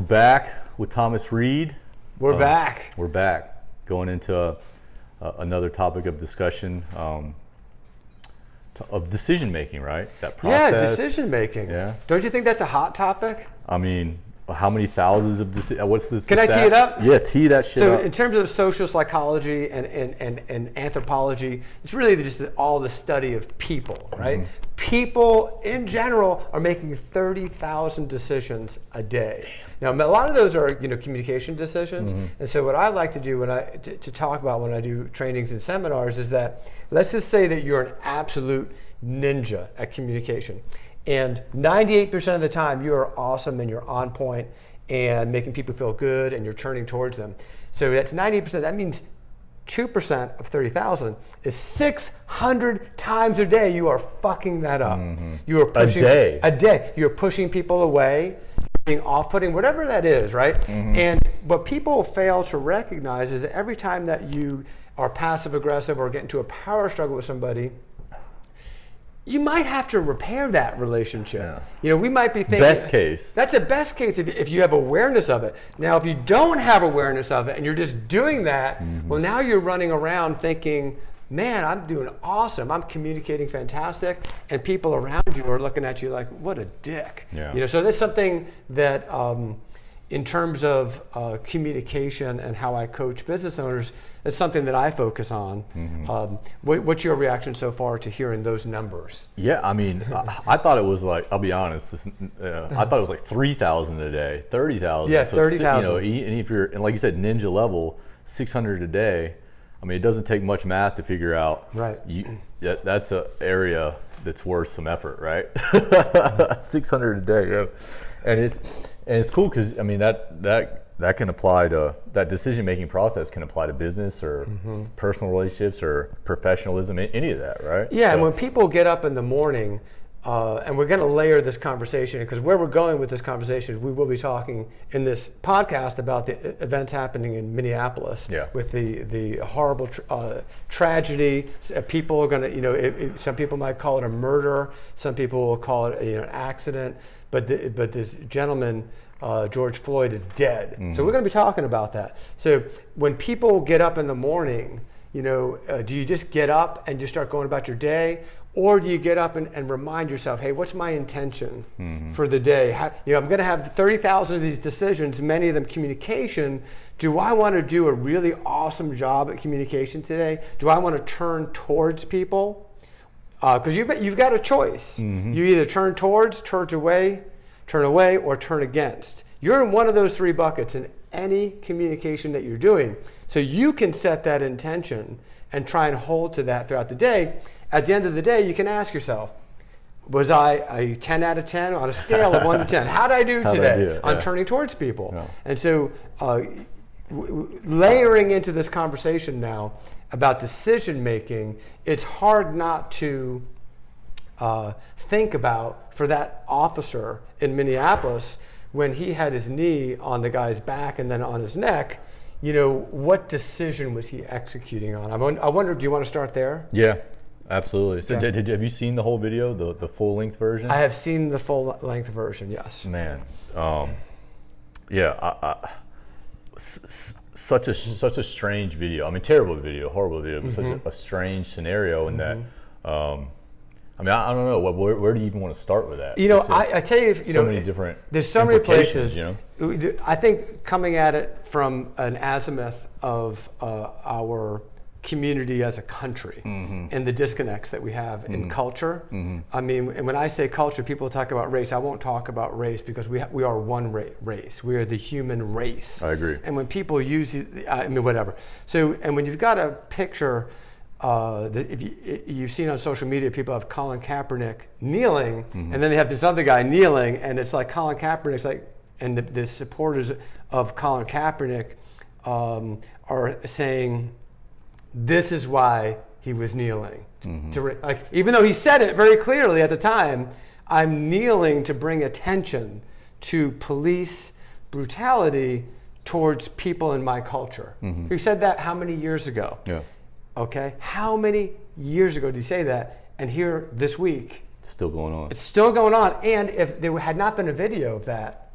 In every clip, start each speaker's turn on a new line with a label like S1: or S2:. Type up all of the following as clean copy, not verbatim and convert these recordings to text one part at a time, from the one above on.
S1: back with Thomas Reid.
S2: We're back.
S1: We're back. Going into another topic of discussion of decision making, right? That process.
S2: Yeah, decision making.
S1: Yeah.
S2: Don't you think that's a hot topic?
S1: I mean, how many thousands of what's this?
S2: Can I tee it up?
S1: Yeah, tee that shit up.
S2: So in terms of social psychology and anthropology, it's really just all the study of people, right? Mm-hmm. People in general are making 30,000 decisions a day. Now, a lot of those are, communication decisions. Mm-hmm. And so what I like to do to talk about when I do trainings and seminars is that, let's just say that you're an absolute ninja at communication. And 98% of the time, you are awesome and you're on point and making people feel good and you're turning towards them. So that's 98%. That means 2% of 30,000 is 600 times a day you are fucking that up. Mm-hmm. You are pushing a day. You're pushing people away, being off-putting, whatever that is, right? Mm-hmm. And what people fail to recognize is that every time that you are passive-aggressive or get into a power struggle with somebody, you might have to repair that relationship. Yeah. We might be thinking
S1: best case.
S2: That's the best case if you have awareness of it. Now, if you don't have awareness of it and you're just doing that, well, now you're running around thinking, man, I'm doing awesome. I'm communicating fantastic, and people around you are looking at you like, what a dick.
S1: Yeah.
S2: So that's something that, in terms of communication and how I coach business owners, it's something that I focus on. Mm-hmm. What's your reaction so far to hearing those numbers?
S1: Yeah, I mean, I thought it was like, I'll be honest, I thought it was like 3,000 a day, 30,000.
S2: Yeah, 30,000.
S1: And if you're, and like you said, ninja level, 600 a day. I mean, it doesn't take much math to figure out.
S2: Right.
S1: That's an area that's worth some effort, right? 600 a day, yeah. And it's cool because I mean that can apply to that decision-making process can apply to business or personal relationships or professionalism, any of that, right?
S2: Yeah, and when people get up in the morning, and we're going to layer this conversation because where we're going with this conversation, we will be talking in this podcast about the events happening in Minneapolis with the horrible tragedy. People are going to, some people might call it a murder, some people will call it an accident, but this gentleman, George Floyd, is dead. Mm-hmm. So we're going to be talking about that. So when people get up in the morning, do you just get up and just start going about your day? Or do you get up and remind yourself, hey, what's my intention for the day? I'm going to have 30,000 of these decisions, many of them communication. Do I want to do a really awesome job at communication today? Do I want to turn towards people? Because you've got a choice. Mm-hmm. You either turn towards, turn away, or turn against. You're in one of those three buckets in any communication that you're doing. So you can set that intention and try and hold to that throughout the day. At the end of the day, you can ask yourself, was I a 10 out of 10 on a scale of 1 to 10? How did I do today on turning towards people? Yeah. And so layering into this conversation now about decision making, it's hard not to think about for that officer in Minneapolis when he had his knee on the guy's back and then on his neck, what decision was he executing on? I wonder, do you want to start there?
S1: Yeah. Absolutely. So have you seen the whole video, the full-length version?
S2: I have seen the full-length version, yes.
S1: Man, such a strange video. I mean, terrible video, horrible video, but such a strange scenario in that, I mean, I don't know, where do you even want to start with that?
S2: I tell you,
S1: so many different
S2: there's so many places. I think coming at it from an azimuth of our community as a country and the disconnects that we have in culture. I mean, and when I say culture, people talk about race. I won't talk about race because we are one race. We are the human race. I
S1: agree.
S2: And when people use, whatever. So, and when you've got a picture if you've seen on social media, people have Colin Kaepernick kneeling, and then they have this other guy kneeling, and it's like Colin Kaepernick's like, and the supporters of Colin Kaepernick are saying, this is why he was kneeling. Even though he said it very clearly at the time, I'm kneeling to bring attention to police brutality towards people in my culture. He said that how many years ago?
S1: Yeah.
S2: Okay, how many years ago did he say that? And here this week,
S1: it's still going on.
S2: It's still going on. And if there had not been a video of that,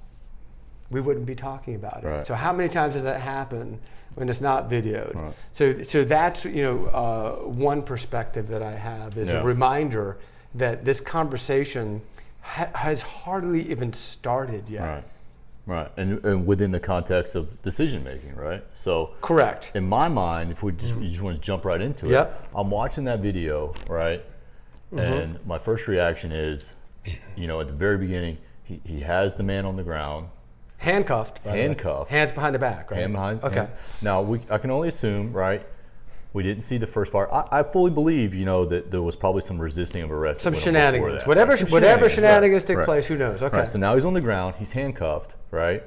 S2: we wouldn't be talking about it.
S1: Right.
S2: So how many times does that happen when it's not videoed?
S1: Right.
S2: So that's one perspective that I have is a reminder that this conversation has hardly even started yet.
S1: Right. Right, and within the context of decision making, right? So
S2: correct.
S1: In my mind, if we just, you just want to jump right into it, I'm watching that video, right? And my first reaction is, at the very beginning, he has the man on the ground,
S2: handcuffed, hands behind the back, right? Okay.
S1: Hands. Now I can only assume, right? We didn't see the first part. I fully believe, that there was probably some resisting of arrest.
S2: Some shenanigans. Whatever shenanigans take place, who knows? Okay.
S1: Right, so now he's on the ground. He's handcuffed, right?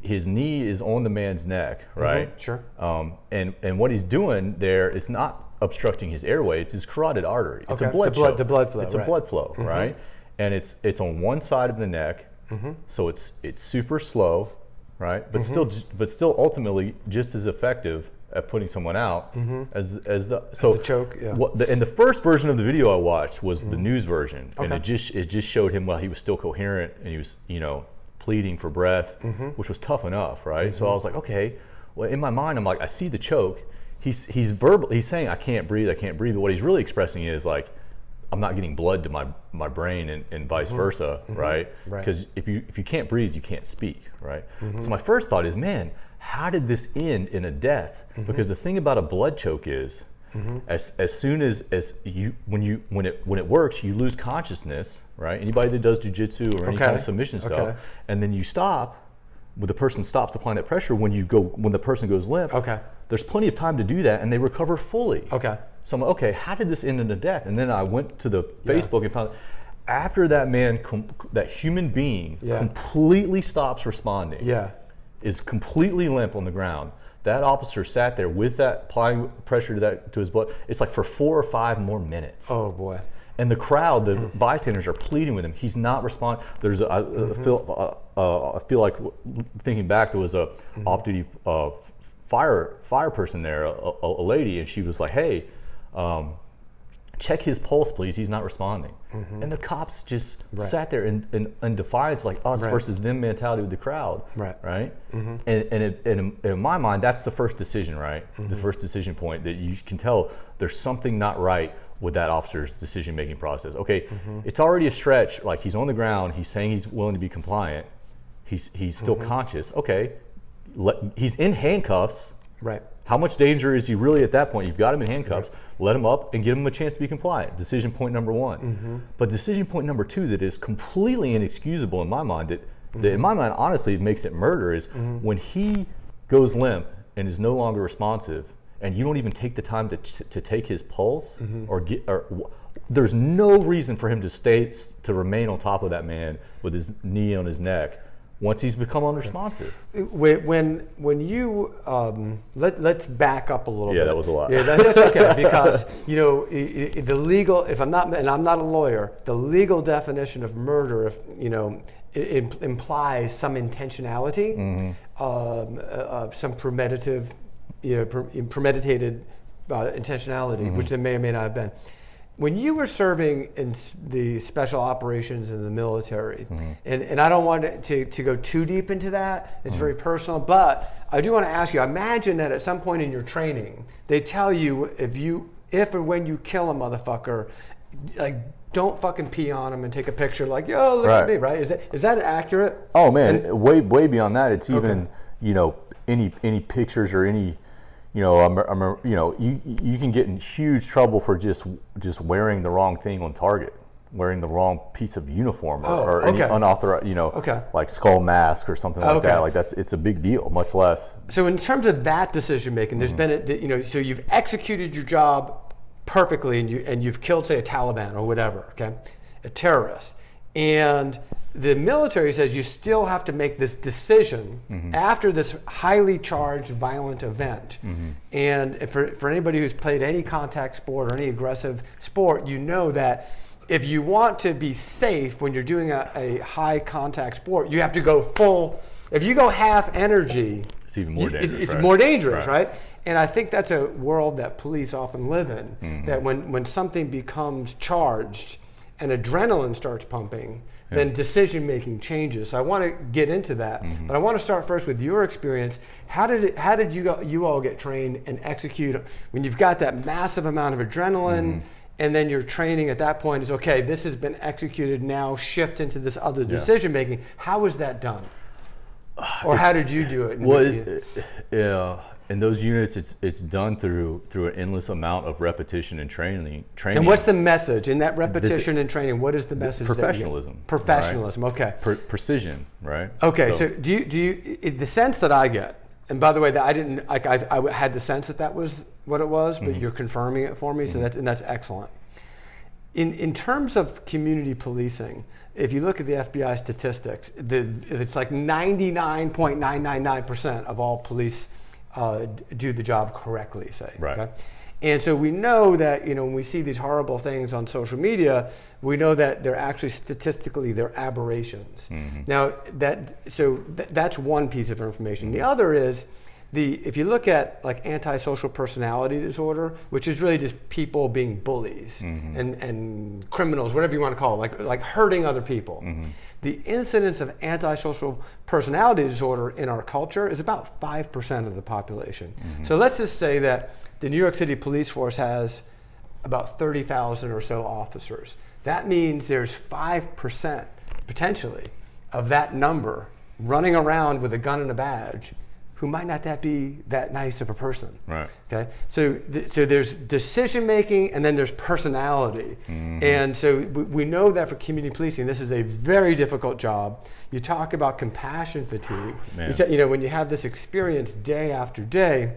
S1: His knee is on the man's neck, right?
S2: Sure.
S1: And what he's doing there is not obstructing his airway. It's his carotid artery. It's a blood flow.
S2: The blood flow.
S1: It's a blood flow, right? And it's on one side of the neck, so it's super slow, right? But still ultimately just as effective at putting someone out as the
S2: choke. Yeah.
S1: And the first version of the video I watched was the news version, and it just showed him while he was still coherent and he was pleading for breath, which was tough enough, right? So I was like, okay. Well, in my mind, I'm like, I see the choke. He's saying I can't breathe, but what he's really expressing is like, I'm not getting blood to my brain and vice versa, right? Because if you can't breathe, you can't speak, right? So my first thought is, man, how did this end in a death? Because the thing about a blood choke is, as soon as when it works, you lose consciousness, right? Anybody that does jujitsu or any kind of submission stuff, and then you stop. When the person stops applying that pressure, when the person goes limp, there's plenty of time to do that, and they recover fully. So I'm like, okay, how did this end in a death? And then I went to the Facebook and found after that man, that human being completely stops responding, is completely limp on the ground. That officer sat there with that applying pressure to his blood. It's like for 4 or 5 more minutes.
S2: Oh boy.
S1: And the crowd, the bystanders are pleading with him. He's not responding. There's I feel like thinking back, there was a off-duty fire person there, a lady, and she was like, hey, check his pulse, please. He's not responding. And the cops just sat there in defiance, like us versus them mentality with the crowd. Right. And in my mind, that's the first decision, right? The first decision point that you can tell there's something not right with that officer's decision-making process. Okay, it's already a stretch. Like, he's on the ground. He's saying he's willing to be compliant. He's still conscious. Okay, he's in handcuffs.
S2: Right.
S1: How much danger is he really at that point? You've got him in handcuffs. Let him up and give him a chance to be compliant. Decision point number 1. But decision point number 2 that is completely inexcusable in my mind, that in my mind, honestly, makes it murder, is when he goes limp and is no longer responsive, and you don't even take the time to take his pulse there's no reason for him to remain on top of that man with his knee on his neck once he's become unresponsive.
S2: When you let's back up a little bit.
S1: Yeah, that was a lot.
S2: Yeah, that's okay, because the legal, if I'm not, and I'm not a lawyer, the legal definition of murder, if it implies some intentionality, some premeditated intentionality, which there may or may not have been. When you were serving in the special operations in the military, and I don't want to go too deep into that, it's very personal, but I do want to ask you, imagine that at some point in your training, they tell you if or when you kill a motherfucker, like, don't fucking pee on him and take a picture like, yo, look at me, right? Is that accurate?
S1: Oh man, way beyond that. It's even, any pictures or any, you can get in huge trouble for just wearing the wrong thing on target, wearing the wrong piece of uniform or any unauthorized, like skull mask or something like that. Like it's a big deal, much less.
S2: So in terms of that decision making, there's been, so you've executed your job perfectly and you've killed, say, a Taliban or whatever, a terrorist. And the military says you still have to make this decision after this highly charged, violent event. And for anybody who's played any contact sport or any aggressive sport, you know that if you want to be safe when you're doing a high contact sport, you have to go full. If you go half energy,
S1: it's even more dangerous.
S2: It's more dangerous, right? And I think that's a world that police often live in, that when something becomes charged and adrenaline starts pumping, then decision-making changes. So I want to get into that, but I want to start first with your experience. How did you all get trained and execute when you've got that massive amount of adrenaline, and then your training at that point is, okay, this has been executed, now shift into this other decision-making. How was that done? Or how did you do it?
S1: Well, in those units, it's done through an endless amount of repetition and training.
S2: And what's the message in that repetition and training? What is the message?
S1: Professionalism.
S2: Professionalism. Right? Okay.
S1: Precision. Right.
S2: Okay. So do you the sense that I get? And by the way, that I didn't. Like I had the sense that was what it was, but you're confirming it for me. So that's excellent. In terms of community policing, if you look at the FBI statistics, it's like 99.999% of all police do the job correctly, say.
S1: Right. Okay?
S2: And so we know that, when we see these horrible things on social media, we know that they're actually statistically, they're aberrations. Now, that's one piece of information. The other is, if you look at like antisocial personality disorder, which is really just people being bullies and criminals, whatever you want to call it, like hurting other people. The incidence of antisocial personality disorder in our culture is about 5% of the population. So let's just say that the New York City police force has about 30,000 or so officers. That means there's 5% potentially of that number running around with a gun and a badge who might not be that nice of a person.
S1: Right.
S2: Okay. So there's decision making, and then there's personality, and so we know that for community policing, this is a very difficult job. You talk about compassion fatigue. When you have this experience day after day,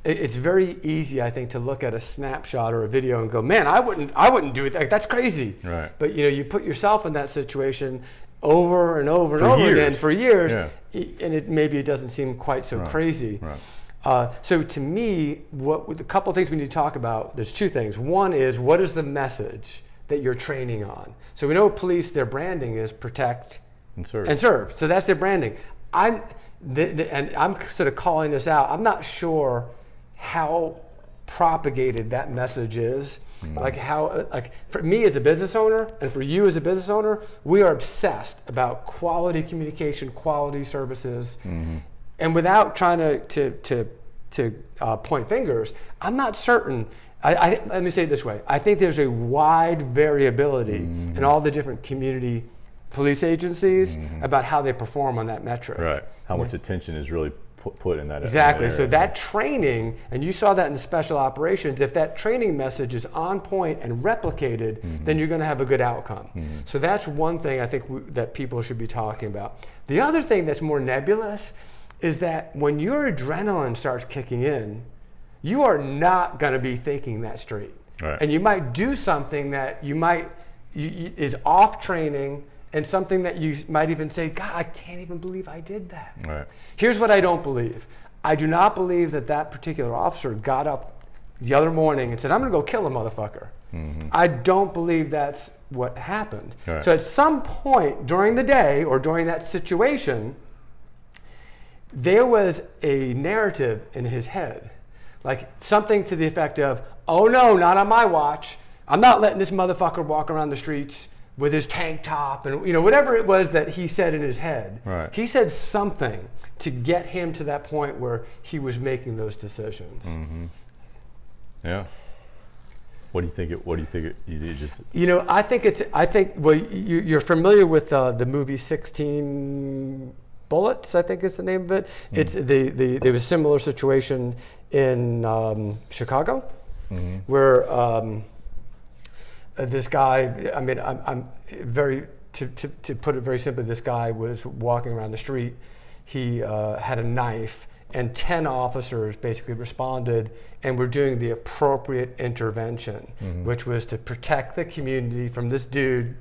S2: it's very easy, I think, to look at a snapshot or a video and go, "Man, I wouldn't do it. That's crazy."
S1: Right.
S2: But you put yourself in that situation over and over and over again for years, and maybe it doesn't seem quite so crazy. Right. So to me, a couple of things we need to talk about. There's two things. One is, what is the message that you're training on? So we know police, their branding is protect and serve. So that's their branding. And I'm sort of calling this out. I'm not sure how propagated that message is. For me as a business owner, and for you as a business owner, we are obsessed about quality communication, quality services, and without trying to point fingers, I'm not certain. Let me say it this way: I think there's a wide variability in all the different community police agencies about how they perform on that metric.
S1: Right. How much attention is really put in that.
S2: Exactly.
S1: In that
S2: so that training, and you saw that in special operations, if that training message is on point and replicated, then you're going to have a good outcome. So that's one thing I think that people should be talking about. The other thing that's more nebulous is that when your adrenaline starts kicking in, you are not going to be thinking that straight.
S1: Right.
S2: And you might do something that is off training, and something that you might even say, God, I can't even believe I did that.
S1: Right.
S2: Here's what I don't believe. I do not believe that particular officer got up the other morning and said, I'm going to go kill a motherfucker. I don't believe that's what happened. Right. So at some point during the day or during that situation, there was a narrative in his head, like something to the effect of, oh no, not on my watch. I'm not letting this motherfucker walk around the streets with his tank top and whatever it was that he said in his head.
S1: Right.
S2: He said something to get him to that point where he was making those decisions.
S1: Yeah. What do you think? You just.
S2: I think. Well, you're familiar with the movie 16 Bullets. I think is the name of it. It's there was a similar situation in Chicago, where. This guy, I'm very, to put it very simply, this guy was walking around the street. He had a knife, and 10 officers basically responded and were doing the appropriate intervention, which was to protect the community from this dude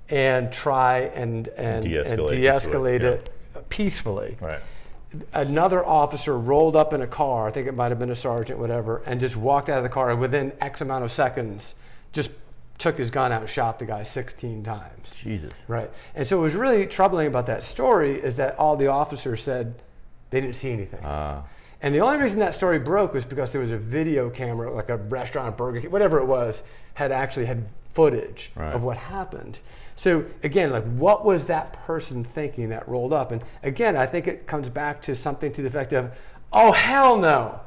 S2: and try and de-escalate it peacefully.
S1: Right.
S2: Another officer rolled up in a car, I think it might have been a sergeant, whatever, and just walked out of the car, and within X amount of seconds, just took his gun out and shot the guy 16 times.
S1: Jesus.
S2: Right. And so what was really troubling about that story is that all the officers said they didn't see anything. And the only reason that story broke was because there was a video camera, like a restaurant, Burger King, whatever it was, had footage
S1: Right.
S2: of what happened. So again, like, what was that person thinking that rolled up? And again, I think it comes back to something to the effect of, oh, hell no.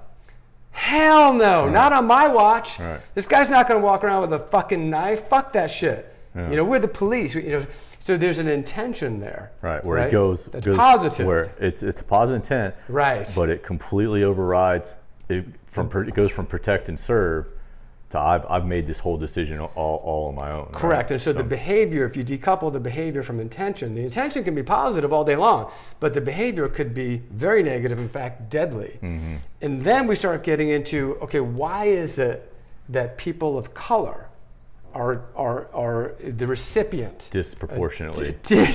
S2: Hell no,
S1: Right.
S2: not on my watch.
S1: Right.
S2: This guy's not going to walk around with a fucking knife. Fuck that shit.
S1: Yeah.
S2: You know, we're the police. You know, so there's an intention there.
S1: Right, where it goes
S2: positive.
S1: where it's a positive intent,
S2: right?
S1: But it completely overrides it goes from protect and serve to I've made this whole decision all on my own.
S2: Correct.
S1: Right?
S2: And so the behavior, if you decouple the behavior from intention, the intention can be positive all day long, but the behavior could be very negative, in fact, deadly.
S1: Mm-hmm.
S2: And then we start getting into, okay, why is it that people of color are the recipient
S1: disproportionately,
S2: to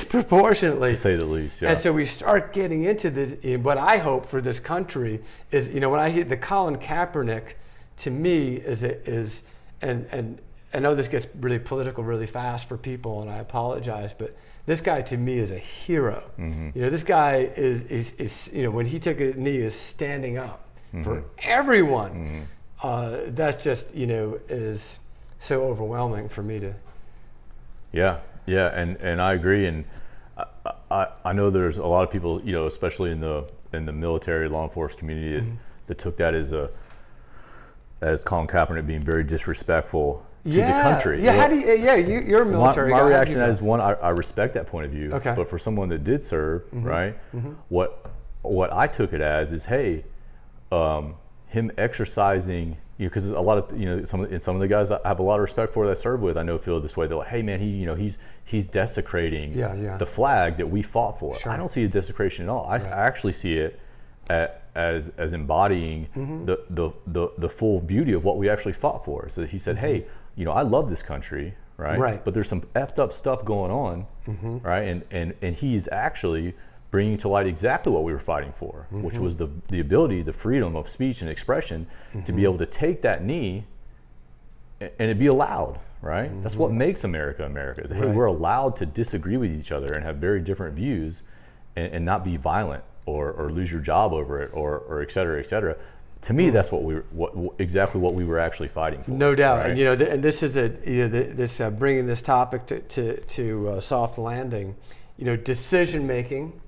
S2: say the least.
S1: Yeah.
S2: And so we start getting into this. What I hope for this country is, you know, when I hear the Colin Kaepernick, to me is and I know this gets really political really fast for people, and I apologize, but this guy to me is a hero.
S1: Mm-hmm.
S2: You know, this guy is you know, when he took a knee, is standing up
S1: mm-hmm.
S2: for everyone. Mm-hmm. That's just, you know, is so overwhelming for me to.
S1: Yeah, and I agree, and I know there's a lot of people, you know, especially in the military law enforcement community
S2: mm-hmm.
S1: that took that as Colin Kaepernick being very disrespectful to the country.
S2: Yeah, how do you? Yeah, you're a military guy.
S1: My reaction is, one, I respect that point of view.
S2: Okay.
S1: But for someone that did serve,
S2: mm-hmm.
S1: right?
S2: Mm-hmm.
S1: What I took it as is, hey, him exercising, you know, because a lot of, you know, some of the guys I have a lot of respect for that I serve with, I know feel this way. They're like, hey man, he's desecrating the flag that we fought for.
S2: Sure.
S1: I don't see a desecration at all. I actually see it as embodying
S2: mm-hmm.
S1: the full beauty of what we actually fought for. So he said, mm-hmm. hey, you know, I love this country, right? But there's some effed up stuff going on, mm-hmm. right? And he's actually bringing to light exactly what we were fighting for, mm-hmm. which was the ability, the freedom of speech and expression, mm-hmm. to be able to take that knee and it be allowed, right? Mm-hmm. That's what makes America America. Is, hey, we're allowed to disagree with each other and have very different views and not be violent or lose your job over it or et cetera, et cetera. To me, that's exactly what we were actually fighting for.
S2: No doubt,
S1: right?
S2: and you know, and this is this bringing this topic to soft landing. You know, decision making.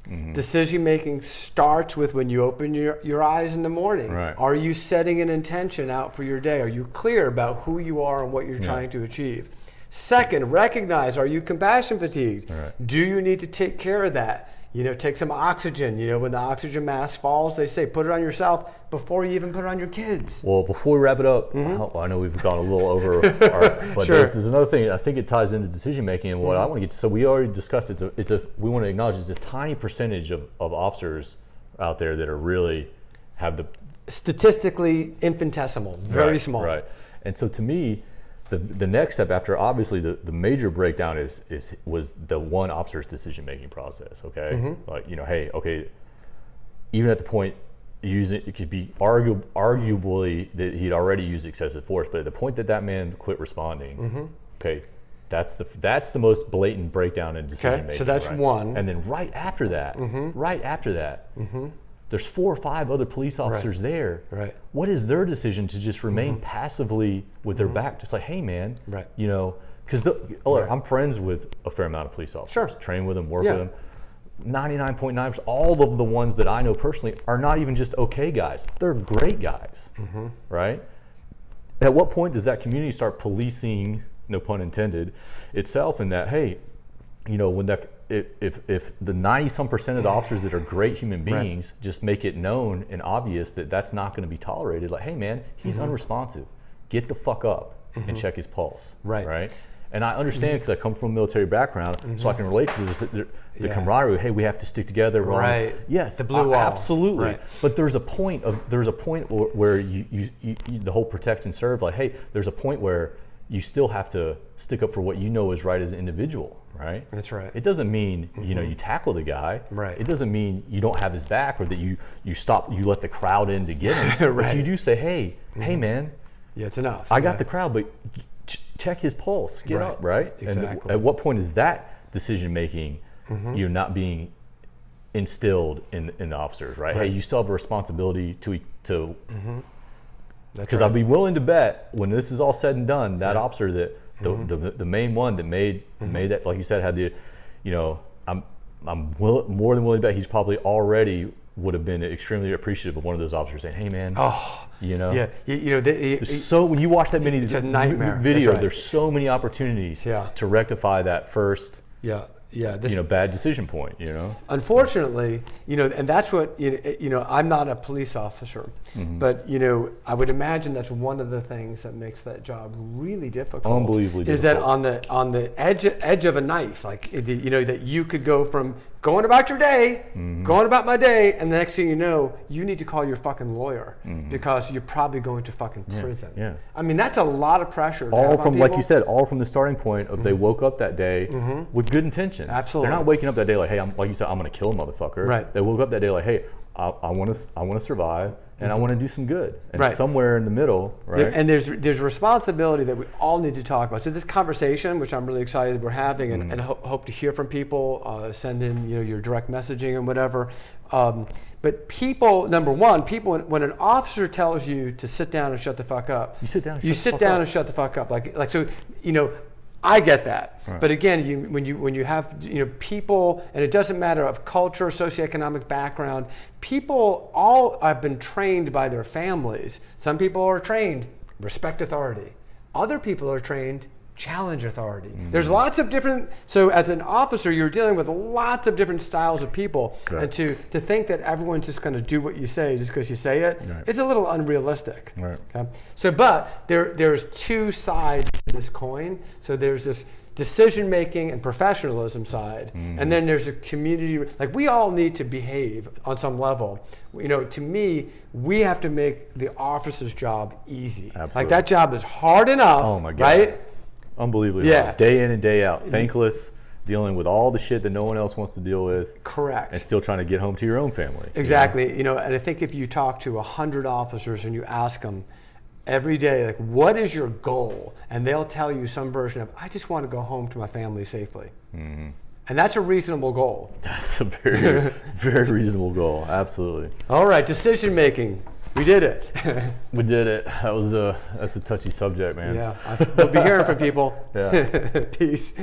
S2: Mm-hmm. Decision making starts with when you open your eyes in the morning.
S1: Right.
S2: Are you setting an intention out for your day? Are you clear about who you are and what you're trying to achieve? Second, recognize, are you compassion fatigued?
S1: Right.
S2: Do you need to take care of that? You know, take some oxygen. You know, when the oxygen mask falls, they say put it on yourself before you even put it on your kids.
S1: Well, before we wrap it up, mm-hmm. I know we've gone a little over, but
S2: sure.
S1: there's another thing. I think it ties into decision making and what I want to get to. So we already discussed we want to acknowledge it's a tiny percentage of officers out there that are really have the
S2: statistically infinitesimal, very small.
S1: Right. And so to me, the next step after obviously the major breakdown was the one officer's decision making process. Okay, mm-hmm. Like, you know, hey, okay, even at the point it could be arguably that he'd already used excessive force, but at the point that man quit responding, mm-hmm. okay, that's the most blatant breakdown in decision making.
S2: So that's one.
S1: And then right after that, mm-hmm. there's 4 or 5 other police officers there.
S2: Right.
S1: What is their decision to just remain mm-hmm. passively with their back, just like, hey man, you know, because I'm friends with a fair amount of police officers, train with them, work with them. 99.9%, all of the ones that I know personally are not even just okay guys. They're great guys, mm-hmm. right? At what point does that community start policing, no pun intended, itself in that, hey, you know, when if the 90-some% of the officers that are great human beings just make it known and obvious that that's not going to be tolerated, like, hey man, he's mm-hmm. unresponsive. Get the fuck up mm-hmm. and check his pulse, right? And I understand because I come from a military background, mm-hmm. so I can relate to this, the camaraderie. Hey, we have to stick together. Yes,
S2: the blue wall.
S1: Absolutely. Right. But there's a point where you the whole protect and serve. Like, hey, there's a point where you still have to stick up for what you know is right as an individual, right?
S2: That's right.
S1: It doesn't mean mm-hmm. you know you tackle the guy. Right. It doesn't mean you don't have his back or that you let the crowd in to get him. But you do say, hey, mm-hmm. hey man,
S2: it's enough.
S1: I got the crowd, but check his pulse. Get up, right?
S2: Exactly.
S1: And at what point is that decision making, mm-hmm. you not being instilled in the officers, right? Hey, you still have a responsibility to. Mm-hmm. Because I'd be willing to bet when this is all said and done, that officer that the main one that made that, like you said, had the, I'm more than willing to bet he's probably already would have been extremely appreciative of one of those officers saying, "Hey, man, so when you watch that
S2: it's a nightmare
S1: video,
S2: right.
S1: There's so many opportunities to rectify that first." Bad decision point,
S2: Unfortunately, and that's what, I'm not a police officer, but, I would imagine that's one of the things that makes that job really difficult.
S1: Unbelievably difficult.
S2: Is that on the edge of a knife, like, that you could go from going about your day, going about my day, and the next thing you know, you need to call your fucking lawyer because you're probably going to fucking prison.
S1: Yeah.
S2: I mean, that's a lot of pressure.
S1: All from, like you said, all from the starting point of they woke up that day with good intentions.
S2: Absolutely.
S1: They're not waking up that day like, hey, like you said, I'm going to kill a motherfucker.
S2: Right.
S1: They woke up that day like, hey, I want to survive and I want to do some good. And somewhere in the middle, right?
S2: And there's responsibility that we all need to talk about. So this conversation, which I'm really excited we're having, and hope to hear from people, send in your direct messaging and whatever. But people, number one, when an officer tells you to sit down and shut the fuck up,
S1: you sit down.
S2: And shut the fuck up. Like so, I get that, but again, when you have people, and it doesn't matter of culture, socioeconomic background. People all have been trained by their families. Some people are trained respect authority. Other people are trained challenge authority. There's lots of different. So as an officer, you're dealing with lots of different styles of people, and to think that everyone's just going to do what you say just because you say it, it's a little unrealistic. Okay? So, but there's two sides to this coin. So there's this decision-making and professionalism side, and then there's a community. Like, we all need to behave on some level. To me, we have to make the officer's job easy.
S1: Absolutely.
S2: Like, that job is hard enough.
S1: Oh my God.
S2: Right?
S1: Unbelievably hard. Day in and day out, thankless, dealing with all the shit that no one else wants to deal with.
S2: Correct.
S1: And still trying to get home to your own family.
S2: Exactly. And I think if you talk to 100 officers and you ask them every day, like, what is your goal? And they'll tell you some version of, I just want to go home to my family safely. And that's a reasonable goal.
S1: That's a very, very reasonable goal. Absolutely.
S2: All right, decision making. We did it.
S1: We did it. That's a touchy subject, man.
S2: Yeah. We'll be hearing from people.
S1: Yeah.
S2: Peace.